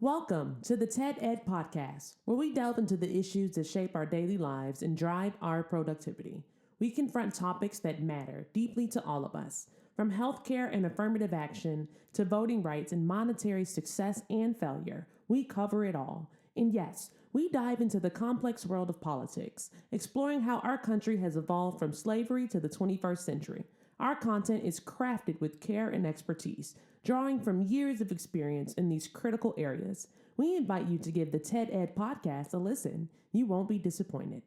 Welcome to the TED Ed Podcast, where we delve into the issues that shape our daily lives and drive our productivity. We confront topics that matter deeply to all of us, from healthcare and affirmative action to voting rights and monetary success and failure. We cover it all. And yes, we dive into the complex world of politics, exploring how our country has evolved from slavery to the 21st century. Our content is crafted with care and expertise, drawing from years of experience in these critical areas. We invite you to give the TED Ed podcast a listen. You won't be disappointed.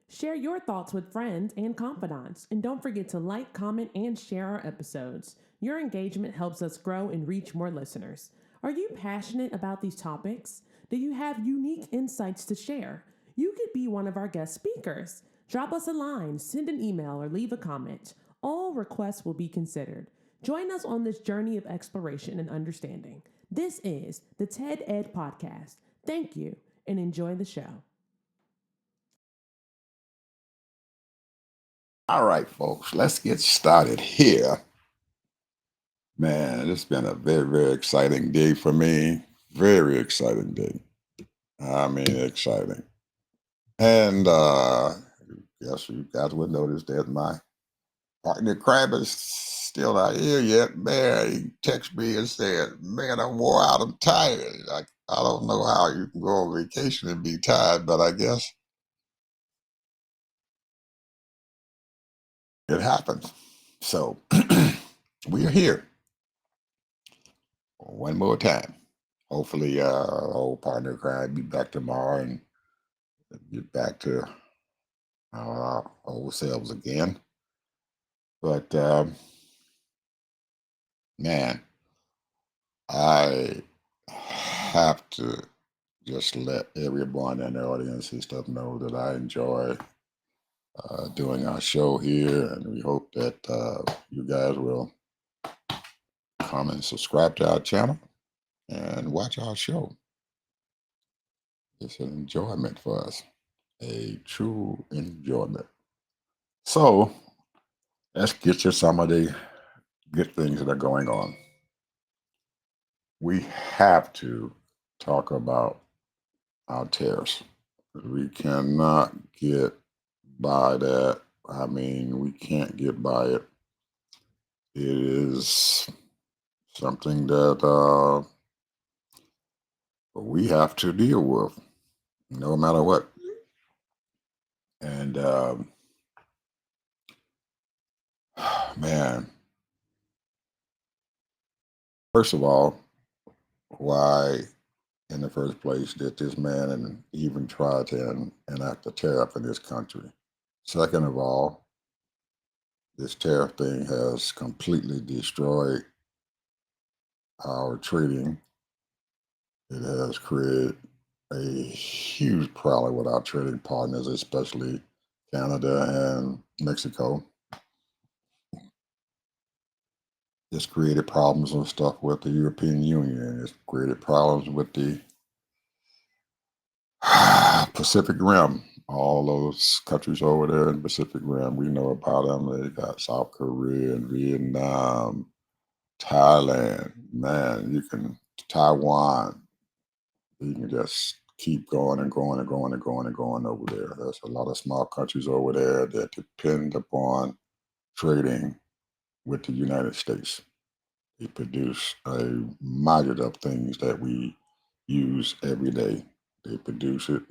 Share your thoughts with friends and confidants, and don't forget to like, comment, and share our episodes. Your engagement helps us grow and reach more listeners. Are you passionate about these topics? Do you have unique insights to share? You could be one of our guest speakers. Drop us a line, send an email, or leave a comment. All requests will be considered. Join us on this journey of exploration and understanding. This is the TED Ed Podcast. Thank you, and enjoy the show. All right, folks, let's get started here. Man, it's been a very, very exciting day for me. Very exciting day. I mean, exciting. And guess you guys would notice that my partner Crab is still not here yet. Man, he texted me and said, "Man, I'm wore out. I'm tired." I don't know how you can go on vacation and be tired, but I guess it happens. So we are here one more time. Hopefully, our old partner Crab be back tomorrow and get back to our old selves again. But man, I have to just let everyone in the audience and stuff know that I enjoy doing our show here, and we hope that you guys will come and subscribe to our channel and watch our show. It's an enjoyment for us, a true enjoyment. So let's get to some of the good things that are going on. We have to talk about our tariffs. We cannot get by that. I mean, we can't get by it. It is something that we have to deal with no matter what. And man, first of all, why in the first place did this man and even try to enact a tariff in this country? Second of all, this tariff thing has completely destroyed our trading. It has created a huge problem with our trading partners, especially Canada and Mexico. It's created problems and stuff with the European Union. It's created problems with the Pacific Rim. All those countries over there in the Pacific Rim, we know about them. They got South Korea and Vietnam, Thailand. Man, you can Taiwan. You can just keep going and going and going and going and going over there. There's a lot of small countries over there that depend upon trading with the United States. They produce a myriad of things that we use every day. They produce it.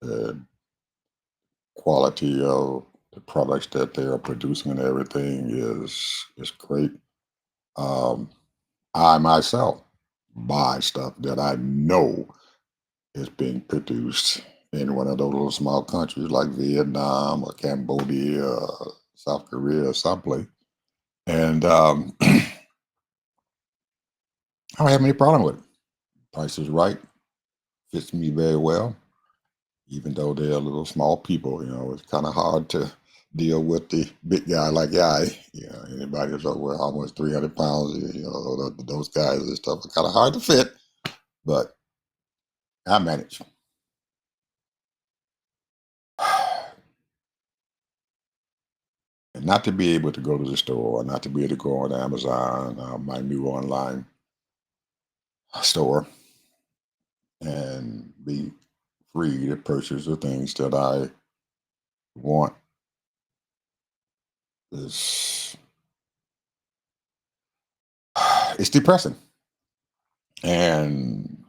The quality of the products that they are producing and everything is great. Um, I myself buy stuff that I know is being produced in one of those little small countries like Vietnam or Cambodia or South Korea or someplace. And I don't have any problem with it. Price is right, fits me very well, even though they're little small people. It's kind of hard to deal with the big guy like I. Anybody that's over almost 300 pounds, those guys and stuff are kind of hard to fit, but I manage. And not to be able to go to the store, not to be able to go on Amazon, my new online store and be free to purchase the things that I want. It's it's depressing, and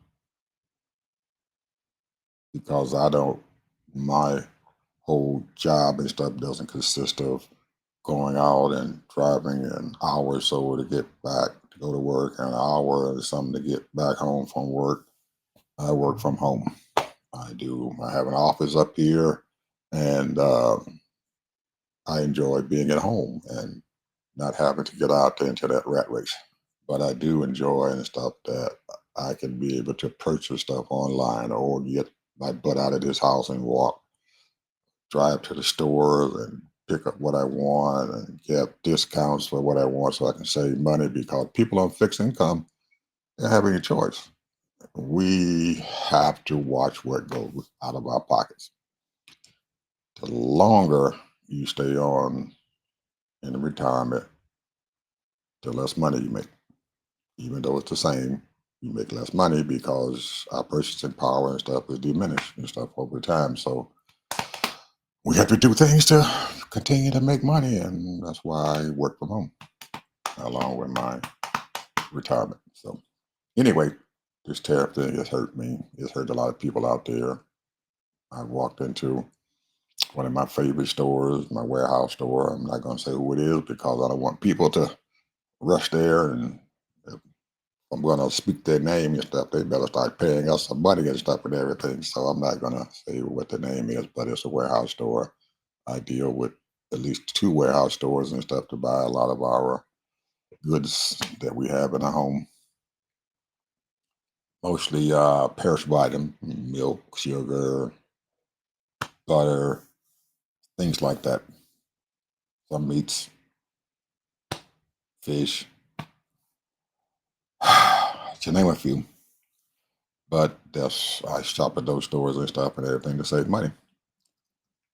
because I don't, my whole job and stuff doesn't consist of going out and driving an hour or so to get back to go to work and an hour or something to get back home from work. I work from home. I have an office up here, and I enjoy being at home and not having to get out there into that rat race. But I do enjoy and stuff that I can be able to purchase stuff online or get my butt out of this house and walk, drive to the stores and pick up what I want and get discounts for what I want so I can save money because people on fixed income don't have any choice. We have to watch what goes out of our pockets. The longer you stay on in retirement, the less money you make. Even though it's the same, you make less money because our purchasing power and stuff is diminished and stuff over time. So we have to do things to continue to make money, and that's why I work from home along with my retirement. So anyway, this tariff thing has hurt me. It's hurt a lot of people out there. I walked into one of my favorite stores, my warehouse store. I'm not going to say who it is because I don't want people to rush there and I'm going to speak their name and stuff. They better start paying us some money and stuff and everything. So I'm not going to say what the name is, but it's a warehouse store. I deal with at least two warehouse stores and stuff to buy a lot of our goods that we have in our home. Mostly perishable items, milk, sugar, butter, things like that. Some meats, fish, to name a few. But that's I shop at those stores and stuff and everything to save money.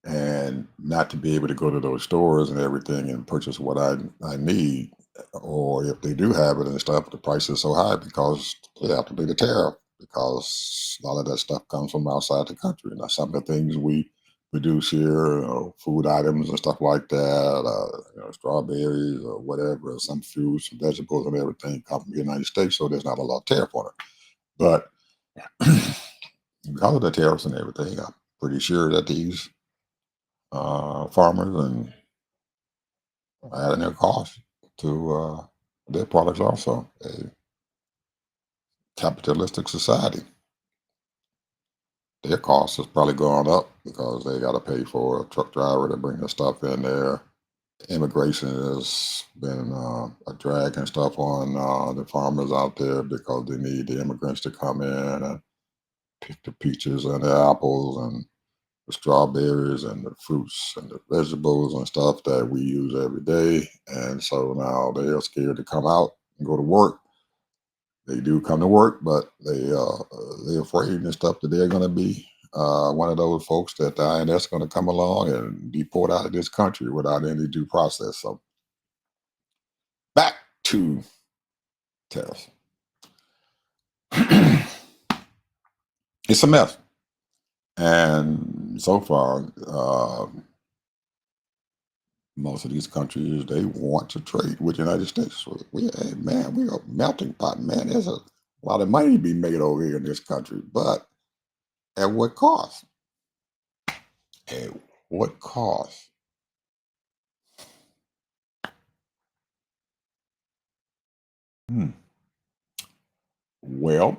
And not to be able to go to those stores and everything and purchase what I need, or if they do have it and stuff, the price is so high because they have to pay the tariff because a lot of that stuff comes from outside the country. And that's some of the things we produce here, food items and stuff like that, strawberries or whatever, some fruits, some vegetables and everything come from the United States, so there's not a lot of tariff on it. But because of the tariffs and everything, I'm pretty sure that these farmers and adding their cost to their products also. A capitalistic society, their cost has probably gone up because they got to pay for a truck driver to bring the stuff in there. Immigration has been a drag and stuff on the farmers out there because they need the immigrants to come in and pick the peaches and the apples and the strawberries and the fruits and the vegetables and stuff that we use every day. And so now they are scared to come out and go to work. They do come to work, but they're afraid and stuff that they're going to be one of those folks that the INS going to come along and deport out of this country without any due process. So back to tariffs. It's a mess, and so far, most of these countries they want to trade with the United States. So hey, man, we are a melting pot, man. There's a lot of money to be made over here in this country, but at what cost? At what cost? Hmm. Well,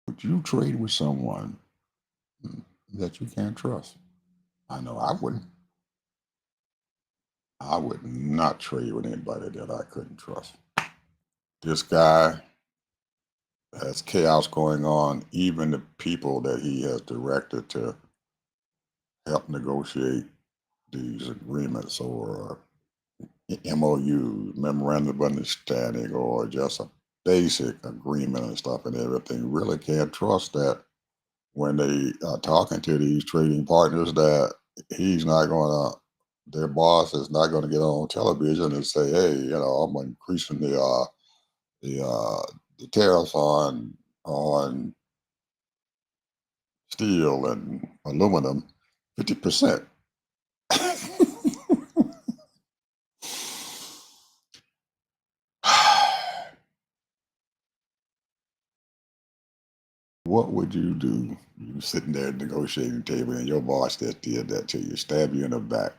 would you trade with someone that you can't trust? I know I wouldn't. I would not trade with anybody that I couldn't trust. This guy has chaos going on. Even the people that he has directed to help negotiate these agreements or MOU, memorandum of understanding, or just a basic agreement and stuff and everything, really can't trust that when they are talking to these trading partners that he's not going to their boss is not going to get on television and say, "Hey, I'm increasing the uh, the tariffs on steel and aluminum 50%." What would you do? You sitting there at the negotiating table and your boss just did that to you, stab you in the back.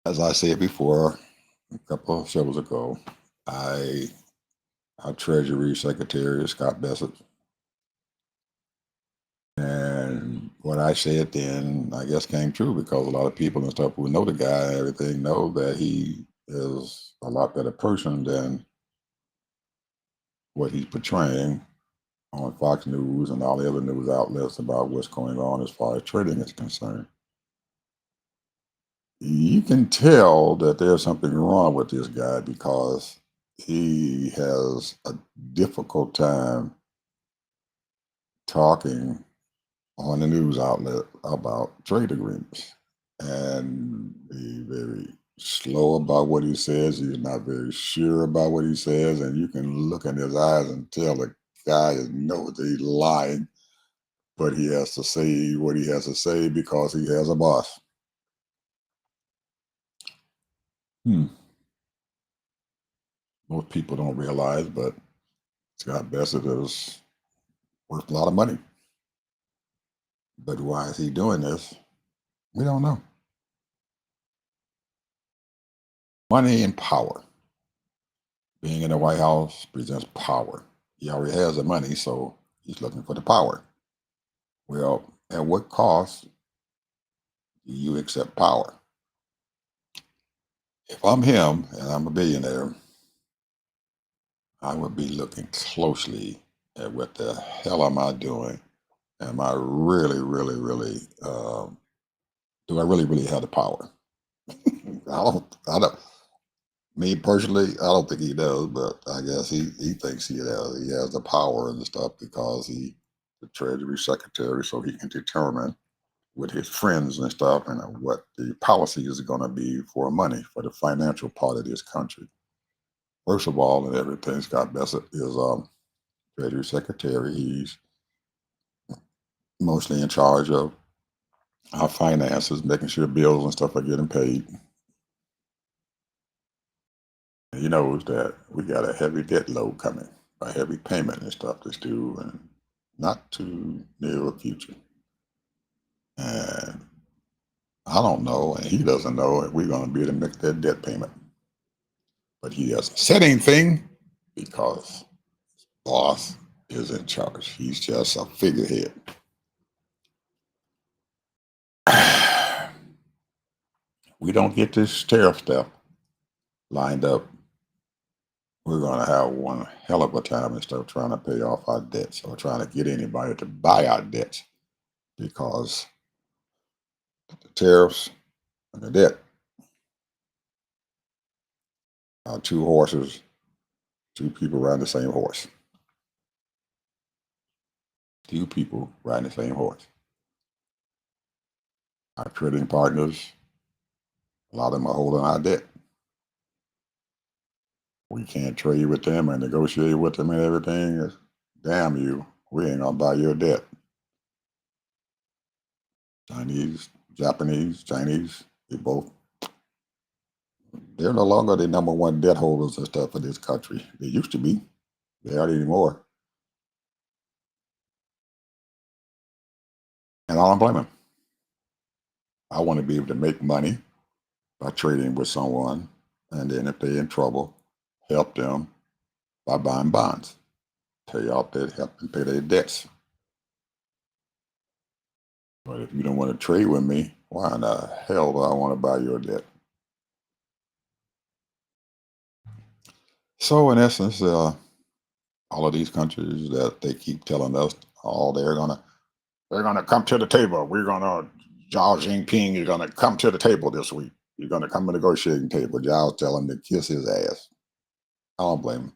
As I said before, a couple of shows ago, I our Treasury Secretary is Scott Bessent. And what I said then, I guess, came true because a lot of people and stuff who know the guy and everything know that he is a lot better person than what he's portraying on Fox News and all the other news outlets about what's going on as far as trading is concerned. You can tell that there's something wrong with this guy because he has a difficult time talking on the news outlet about trade agreements and be very slow about what he says. He's not very sure about what he says, and you can look in his eyes and tell the guy knows that he's lying, but he has to say what he has to say because he has a boss. Hmm. Most people don't realize, but Scott Bassett is worth a lot of money. But why is he doing this? We don't know. Money and power. Being in the White House presents power. He already has the money, so he's looking for the power. Well, at what cost do you accept power? If I'm him and I'm a billionaire, I would be looking closely at what the hell am I doing? Am I really, really, really, do I really, really have the power? I don't, me personally, I don't think he does, but I guess he thinks he does. He has the power and stuff because the Treasury Secretary, so he can determine with his friends and stuff and what the policy is going to be for money for the financial part of this country. First of all, and everything, Scott Bessent is Treasury Secretary. He's mostly in charge of our finances, making sure bills and stuff are getting paid. He knows that we got a heavy debt load coming, a heavy payment and stuff that's due and not too near a future. And I don't know, and he doesn't know if we're going to be able to make that debt payment. But he doesn't say anything because boss is in charge. He's just a figurehead. We don't get this tariff stuff lined up, we're going to have one hell of a time and stuff trying to pay off our debts or trying to get anybody to buy our debts because the tariffs and the debt are two horses, two people riding the same horse. Two people riding the same horse. Our trading partners, a lot of them are holding our debt. We can't trade with them and negotiate with them and everything. Damn you, we ain't gonna buy your debt. Chinese, Japanese, Chinese, they're no longer the number one debt holders and stuff in this country. They used to be. They aren't anymore. And I don't blame them. I want to be able to make money by trading with someone, and then if they're in trouble, help them by buying bonds, pay off their help and pay their debts. But if you don't want to trade with me, why in the hell do I want to buy your debt? So in essence, all of these countries that they keep telling us, oh, they're gonna come to the table. We're gonna Xi Jinping is gonna come to the table this week. You're gonna come to the negotiating table. Y'all tell him to kiss his ass. I don't blame him.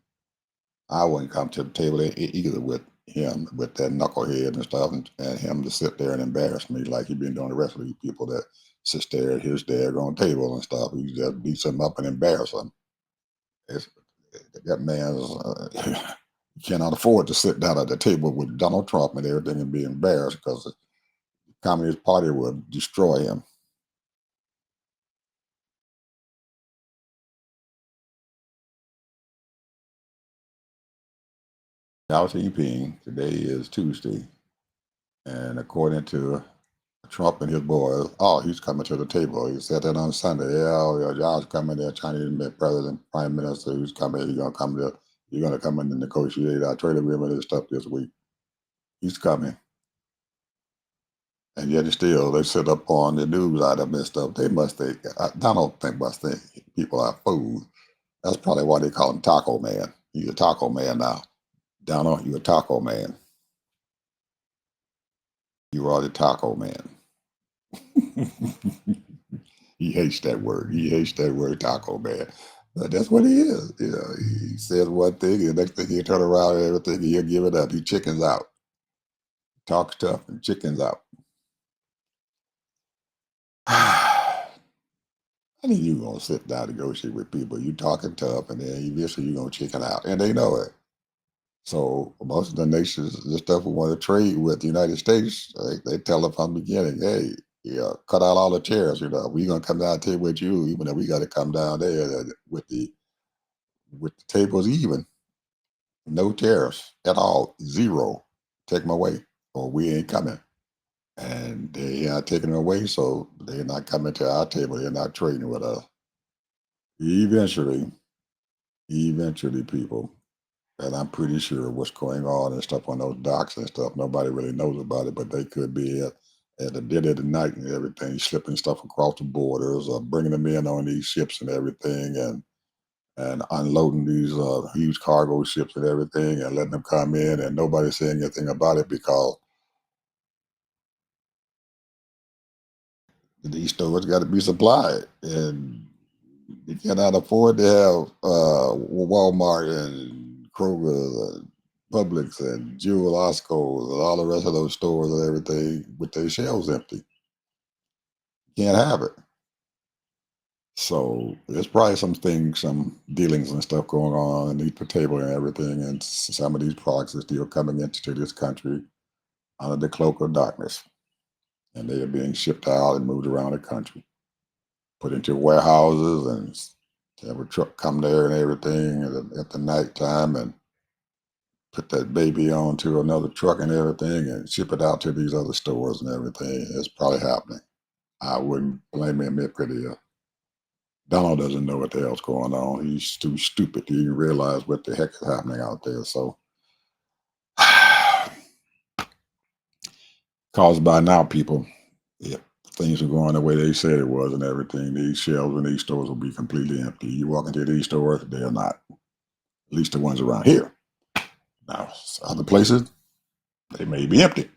I wouldn't come to the table either with him with that knucklehead and stuff, and him to sit there and embarrass me like he been doing the rest of these people that sits there at his daggone table and stuff. He just beats them up and embarrass them. It's, that man's he cannot afford to sit down at the table with Donald Trump and everything and be embarrassed because the Communist Party would destroy him. Xi Jinping, today is Tuesday, and according to Trump and his boys, oh, he's coming to the table. He said that on Sunday. Yeah, oh, yeah, y'all's coming there, Chinese president, prime minister, who's coming. He's gonna come there. You're gonna come in and negotiate our trade agreement and stuff this week. He's coming, and yet still they sit up on the news item and stuff. They must think. Donald think must think people are fools. That's probably why they call him Taco Man. He's a Taco Man now. Donald, you're a Taco Man. You are the Taco Man. He hates that word. He hates that word taco man. But that's what he is. You know, he says one thing, and the next thing he'll turn around and everything, he'll give it up. He chickens out. Talks tough and chickens out. I mean, you gonna sit down and negotiate with people. You talking tough, and then eventually you gonna chicken out, and they know it. So most of the nations, the stuff we want to trade with the United States, they tell them from the beginning, hey, yeah, cut out all the tariffs. You know, we gonna come down here with you, even though we got to come down there with the tables even. No tariffs at all, zero. Take them away, or we ain't coming. And they are taking them away, so they're not coming to our table. They're not trading with us. Eventually, eventually, people, and I'm pretty sure what's going on and stuff on those docks and stuff, nobody really knows about it, but they could be at the dead of the night and everything, slipping stuff across the borders or bringing them in on these ships and everything, and unloading these huge cargo ships and everything and letting them come in and nobody saying anything about it because these stores got to be supplied and you cannot afford to have Walmart and Kroger and Publix and Jewel Osco and all the rest of those stores and everything with their shelves empty. Can't have it. So there's probably some things, some dealings and stuff going on underneath the table and everything. And some of these products are still coming into this country under the cloak of darkness. And they are being shipped out and moved around the country, put into warehouses and have a truck come there and everything at the nighttime and put that baby onto another truck and everything and ship it out to these other stores and everything. It's probably happening. I wouldn't blame him if it is. Donald doesn't know what the hell's going on. He's too stupid to even realize what the heck is happening out there. So, caused by now, people, if things are going the way they said it was and everything, these shelves in these stores will be completely empty. You walk into these stores, they're not. At least the ones around here. Now, other places, they may be empty,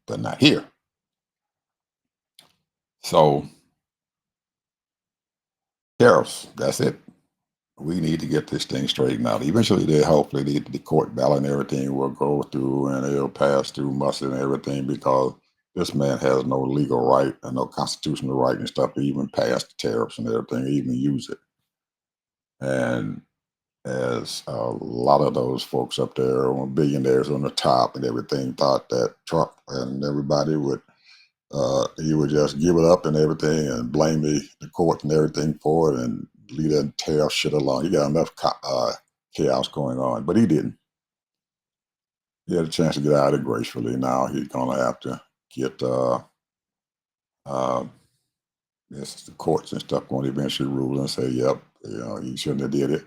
but not here. So, tariffs, that's it. We need to get this thing straightened out. Eventually, they hopefully the court ballot and everything will go through and it'll pass through muster and everything because this man has no legal right and no constitutional right and stuff to even pass the tariffs and everything, even use it. And as a lot of those folks up there, billionaires on the top and everything, thought that Trump and everybody would he would just give it up and everything and blame the court and everything for it and leave that tariff shit alone. He got enough chaos going on, but he didn't. He had a chance to get out of it gracefully. Now he's gonna have to get uh, yes, the courts and stuff going to eventually rule and say, "Yep, you know, you shouldn't have did it."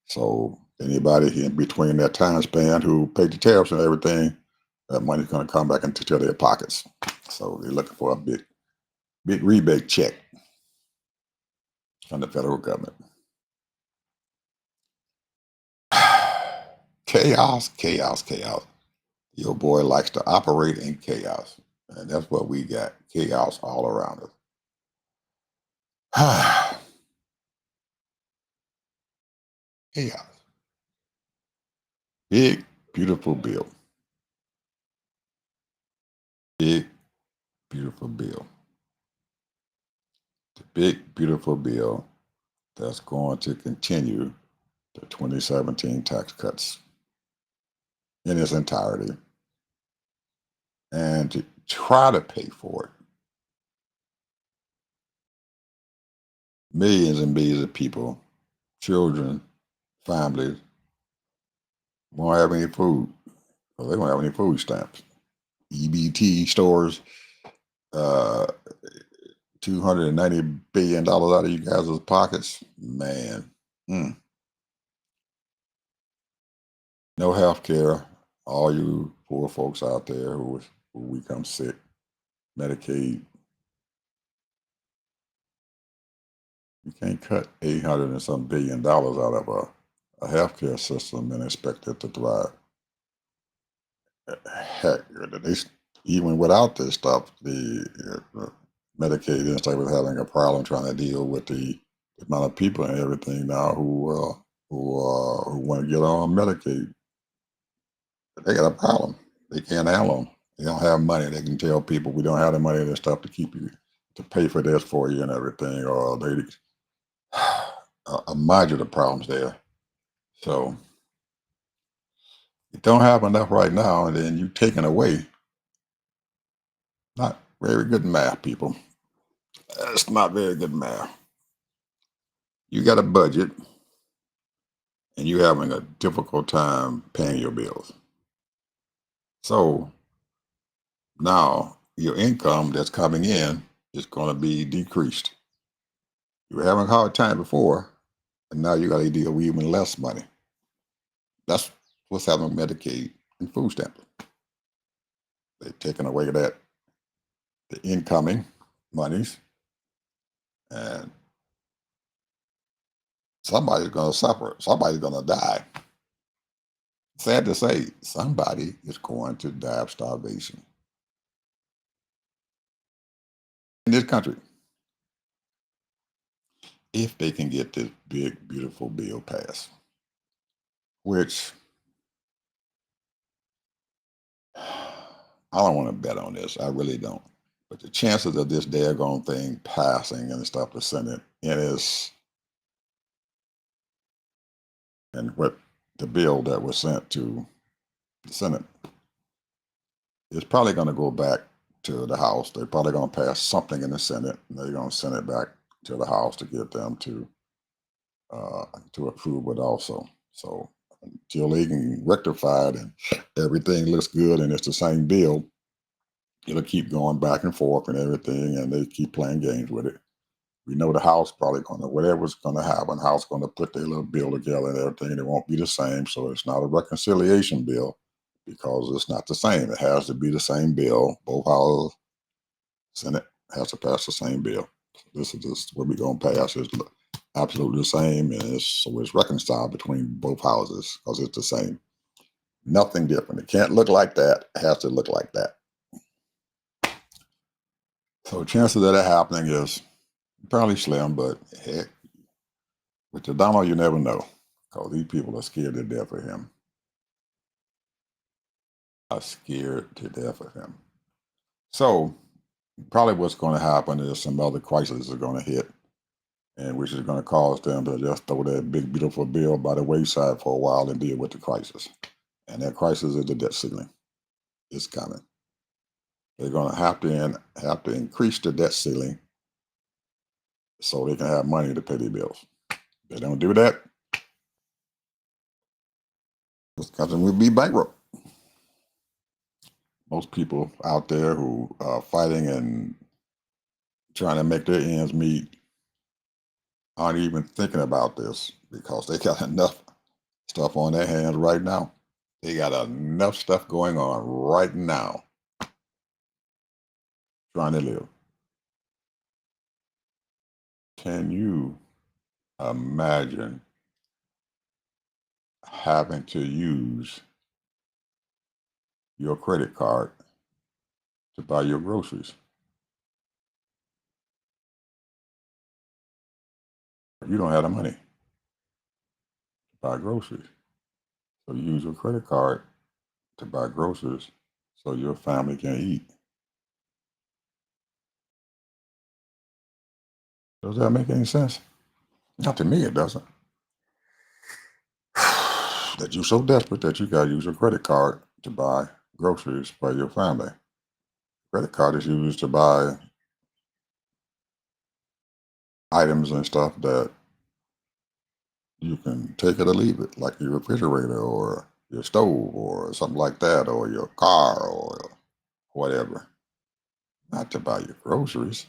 So anybody in between that time span who paid the tariffs and everything, that money's going to come back into their pockets. So they're looking for a big rebate check from the federal government. Chaos, chaos, chaos. Your boy likes to operate in chaos. And that's what we got. Chaos all around us. Chaos. Big, beautiful bill. Big, beautiful bill. The big, beautiful bill that's going to continue the 2017 tax cuts in its entirety and to try to pay for it. Millions and millions of people, children, families, won't have any food. Well, they won't have any food stamps. EBT stores, uh, $290 billion out of you guys' pockets. Man, mm. No health care. All you poor folks out there who become sick, Medicaid, you can't cut 800 and some $1 billion out of a healthcare system and expect it to thrive. Heck, they, even without this stuff, the Medicaid industry was having a problem trying to deal with the amount of people and everything now who want to get on Medicaid. They got a problem. They can't handle them. They don't have money. They can tell people we don't have the money and stuff to keep you to pay for this for you and everything, or they a module of problems there. So you don't have enough right now, and then you taking away. Not very good math, people. That's not very good math. You got a budget, and you're having a difficult time paying your bills. So now your income that's coming in is going to be decreased. You were having a hard time before, and now you got to deal with even less money. That's what's happening with Medicaid and food stamps. They're taking away the incoming monies, and somebody's going to suffer. Somebody's going to die. Sad to say, somebody is going to die of starvation in this country if they can get this big, beautiful bill passed, which I don't want to bet on this. I really don't. But the chances of this daggone thing passing and stuff the Senate and what the bill that was sent to the Senate is probably going to go back to the House. They're probably going to pass something in the Senate, and they're going to send it back to the House to get them to approve it also. So until they can rectify it and everything looks good and it's the same bill, it'll keep going back and forth and everything, and they keep playing games with it. We know the House probably gonna whatever's gonna happen, House gonna put their little bill together and everything, and it won't be the same. So it's not a reconciliation bill because it's not the same. It has to be the same bill. Both houses, Senate has to pass the same bill. So this is just what we're gonna pass. It's absolutely the same, and it's reconciled between both houses because it's the same. Nothing different. It can't look like that. It has to look like that. So chances of that happening is probably slim, but heck, with the Donald, you never know because these people are scared to death of him. Are scared to death of him. So probably what's going to happen is some other crises are going to hit, and which is going to cause them to just throw that big beautiful bill by the wayside for a while and deal with the crisis. And that crisis is the debt ceiling. It's coming. They're going to have to increase the debt ceiling so they can have money to pay their bills. If they don't do that, this country will be bankrupt. Most people out there who are fighting and trying to make their ends meet aren't even thinking about this because they got enough stuff on their hands right now. They got enough stuff going on right now trying to live. Can you imagine having to use your credit card to buy your groceries? You don't have the money to buy groceries. So you use your credit card to buy groceries so your family can eat. Does that make any sense? Not to me, it doesn't. That you're so desperate that you got to use your credit card to buy groceries for your family. Credit card is used to buy items and stuff that you can take it or leave it, like your refrigerator or your stove or something like that, or your car or whatever. Not to buy your groceries.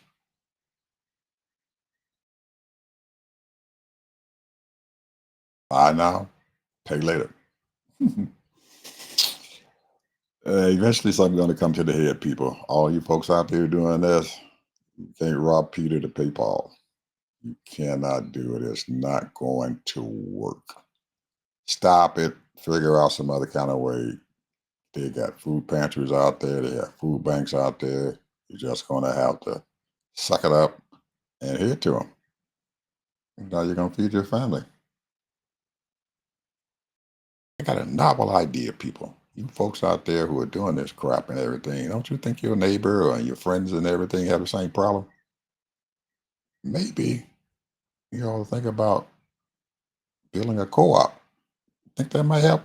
Buy now, pay later. Eventually, something's going to come to the head, people. All you folks out there doing this, you can't rob Peter to pay Paul. You cannot do it. It's not going to work. Stop it. Figure out some other kind of way. They got food pantries out there. They have food banks out there. You're just going to have to suck it up and head to them. Now you're going to feed your family. I got a novel idea, people. You folks out there who are doing this crap and everything, don't you think your neighbor or your friends and everything have the same problem? Maybe think about building a co-op. Think that might help?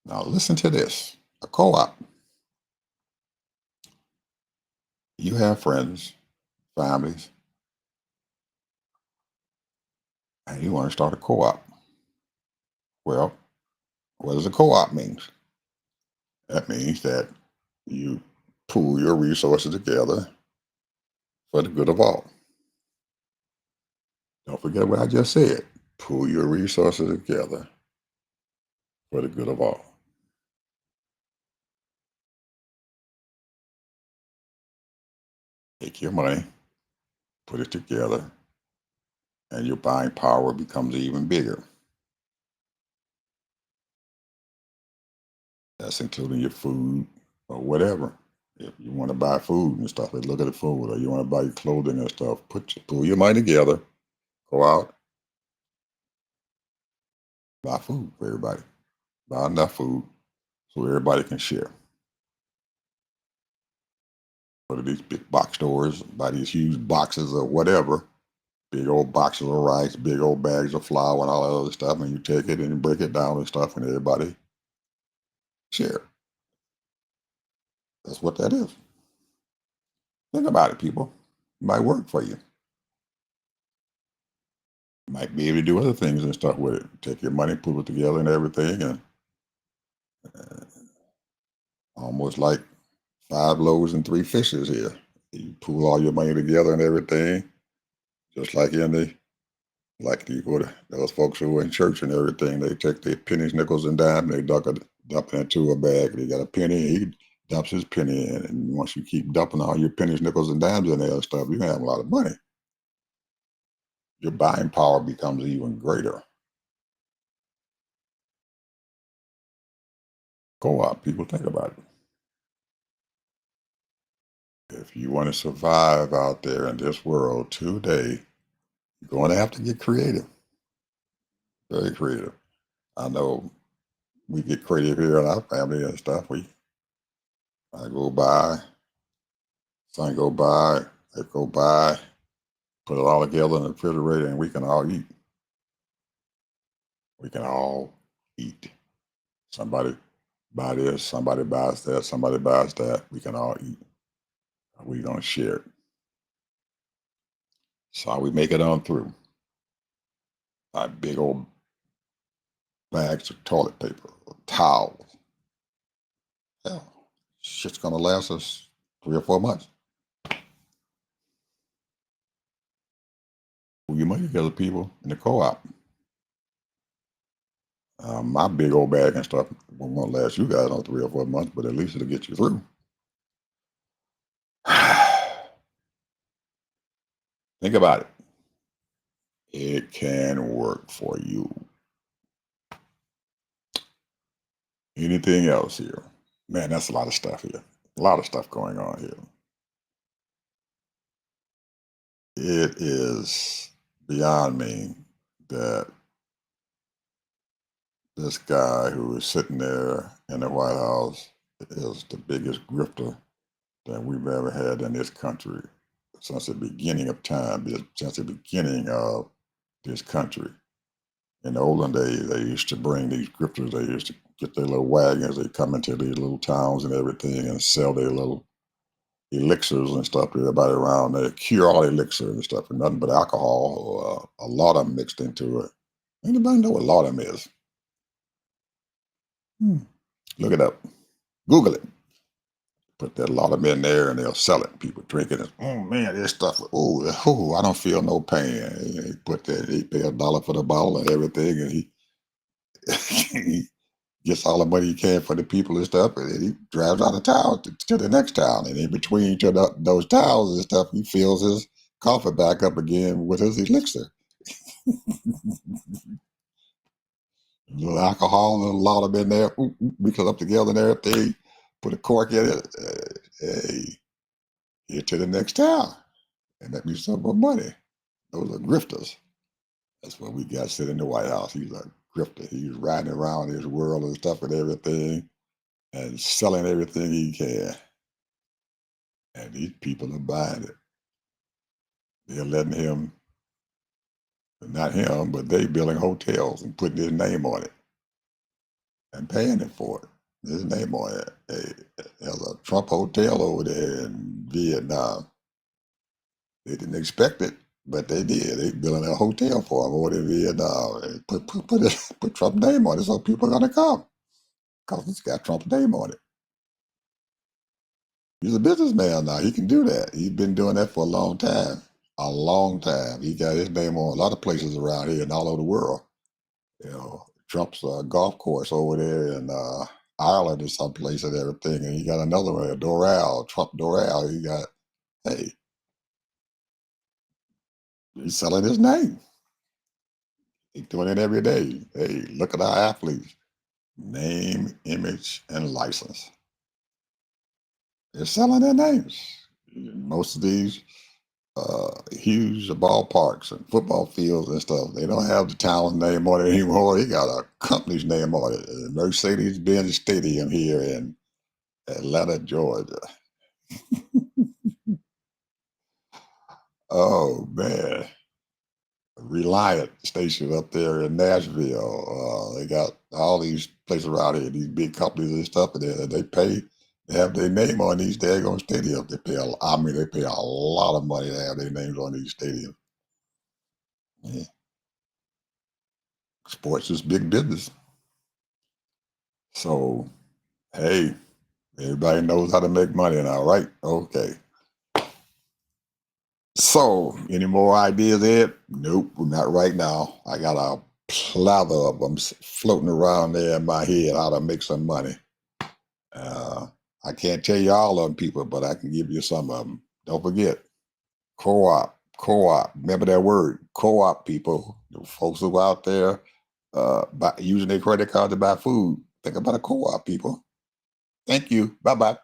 Now listen to this. A co-op. You have friends, families, and you want to start a co-op. Well, what does a co-op mean? That means that you pool your resources together for the good of all. Don't forget what I just said. Pool your resources together for the good of all. Take your money, put it together, and your buying power becomes even bigger. That's including your food or whatever. If you want to buy food and stuff, look at the food, or you want to buy your clothing and stuff, pull your money together, go out, buy food for everybody. Buy enough food so everybody can share. Go to these big box stores, buy these huge boxes or whatever, big old boxes of rice, big old bags of flour and all that other stuff, and you take it and you break it down and stuff, and everybody share. That's what that is. Think about it, people. It might work for you. Might be able to do other things and stuff with it. Take your money, put it together and everything, and uh, almost like 5 loaves and 3 fishes here. You pool all your money together and everything, just like you go to those folks who are in church and everything. They take their pennies, nickels, and dimes, and they dump it into a bag. They got a penny, he dumps his penny in, and once you keep dumping all your pennies, nickels, and dimes in there and stuff, you have a lot of money. Your buying power becomes even greater. Co-op, people, think about it. If you want to survive out there in this world today, you're going to have to get creative, very creative. I know we get creative here in our family and stuff. I go by, son go by, they go by, put it all together in the refrigerator, and we can all eat. We can all eat. Somebody buy this, somebody buys that, somebody buys that. We can all eat. We're gonna share it. So we make it on through. Our big old bags of toilet paper, towels. Hell, shit's gonna last us 3 or 4 months. Well, you money together, people, in the co-op. My big old bag and stuff won't last you guys on 3 or 4 months, but at least it'll get you through. Think about it. It can work for you. Anything else here? Man, that's a lot of stuff here. A lot of stuff going on here. It is beyond me that this guy who is sitting there in the White House is the biggest grifter that we've ever had in this country. since the beginning of time, since the beginning of this country. In the olden days, they used to bring these grifters. They used to get their little wagons. They come into these little towns and everything and sell their little elixirs and stuff to everybody around there. Cure all elixir and stuff, and nothing but alcohol. A lot of them mixed into it. Anybody know what laudanum is? Hmm. Look it up. Google it. Put that laudanum in there and they'll sell it. People drink it. And, oh man, this stuff. Oh, I don't feel no pain. And he put that. He pay $1 for the bottle and everything, and he he gets all the money he can for the people and stuff, and then he drives out of town to the next town. And in between those towns and stuff, he fills his coffee back up again with his elixir. A little alcohol and a lot of them in there, mix it up together and everything, put a cork in it. Hey, here to the next town and make me some more money. Those are grifters. That's what we got sitting in the White House. He's a grifter. He's riding around his world and stuff and everything and selling everything he can. And these people are buying it. They're letting him, not him, but they building hotels and putting his name on it and paying him for it. His name on it. There's a Trump hotel over there in Vietnam. They didn't expect it, but they did. They building a hotel for him over there in Vietnam. And put Trump's name on it, so people are gonna come because it's got Trump's name on it. He's a businessman now. He can do that. He's been doing that for a long time. A long time. He got his name on a lot of places around here and all over the world. Trump's golf course over there in Ireland or someplace and everything. And he got another one, Doral, Trump Doral. Hey, he's selling his name. He's doing it every day. Hey, look at our athletes. Name, image, and license. They're selling their names. Most of these huge ballparks and football fields and stuff, they don't have the town's name on it anymore. They got a company's name on it. Mercedes-Benz Stadium here in Atlanta, Georgia. Oh man. Reliant station up there in Nashville. They got all these places around here, these big companies and stuff, and they have their name on these daggone stadiums. They pay a lot of money to have their names on these stadiums. Yeah. Sports is big business. So, hey, everybody knows how to make money now, right? Okay. So, any more ideas, Ed? Nope, not right now. I got a plethora of them floating around there in my head how to make some money. Uh, I can't tell you all of them, people, but I can give you some of them. Don't forget, co-op, co-op. Remember that word, co-op, people. The folks who out there using their credit card to buy food. Think about a co-op, people. Thank you. Bye-bye.